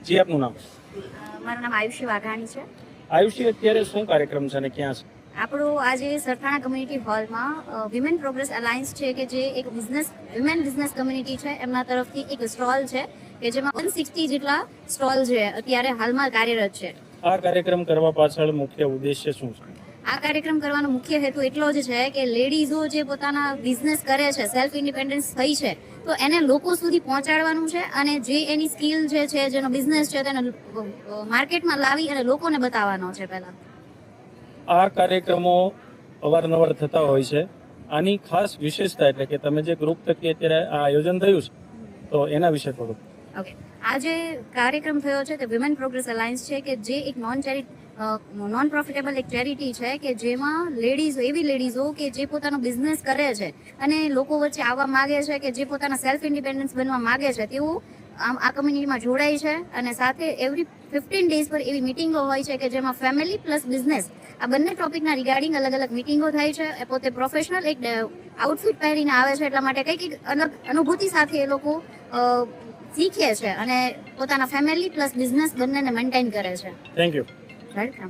જી, આપનું નામ? મારું નામ આયુષી વાઘાણી છે. આયુષી, અત્યારે શું કાર્યક્રમ છે અને ક્યાં છે? આપણો આજે સરથાણા કમ્યુનિટી હોલમાં વિમેન પ્રોગ્રેસ અલાયન્સ છે કે જે એક વિમેન બિઝનેસ કમ્યુનિટી છે એમના તરફથી એક સ્ટોલ છે કે જેમાં 160 જેટલા સ્ટોલ છે અત્યારે હાલમાં કાર્યરત છે. આ કાર્યક્રમ કરવા પાછળ મુખ્ય ઉદ્દેશ્ય શું છે? આ કાર્યક્રમ કરવાનો મુખ્ય હેતુ એટલો જ છે કે લેડીઝો જે પોતાના બિઝનેસ કરે છે, સેલ્ફ ઇન્ડિપેન્ડન્સ થઈ છે, તો એને લોકો સુધી પહોંચાડવાનું છે અને જે એની સ્કિલ જે છે, જેનો બિઝનેસ છે તેને માર્કેટમાં લાવી અને લોકોને બતાવવાનો છે. પહેલા આ કાર્યક્રમો અવારનવાર થતા હોય છે. આની ખાસ વિશેષતા એટલે કે તમે જે ગ્રુપ થકી અત્યારે આ આયોજન થયું છે, તો એના વિશે થોડું. ઓકે, આ જે કાર્યક્રમ થયો છે તે વિમેન પ્રોગ્રેસ અલાયન્સ છે કે જે એક નોન પ્રોફિટેબલ એક ચેરિટી છે કે જેમાં એવી લેડીઝો કે જે પોતાનો બિઝનેસ કરે છે અને લોકો વચ્ચે આવવા માંગે છે, કે જે પોતાના સેલ્ફ ઇન્ડિપેન્ડન્સ બનવા માંગે છે, તેઓ આ કમ્યુનિટીમાં જોડાય છે. અને સાથે એવરી 15 ડેઝ પર એવી મિટિંગો હોય છે કે જેમાં ફેમિલી પ્લસ બિઝનેસ આ બંને ટોપિકના રિગાર્ડિંગ અલગ અલગ મિટિંગો થાય છે. એ પોતે પ્રોફેશનલ એક આઉટફિટ પહેરીને આવે છે, એટલા માટે કંઈક અલગ અનુભૂતિ સાથે એ લોકો શીખે છે અને પોતાના ફેમિલી પ્લસ બિઝનેસ બંનેને મેન્ટેન કરે છે. Thank you. વેલકમ.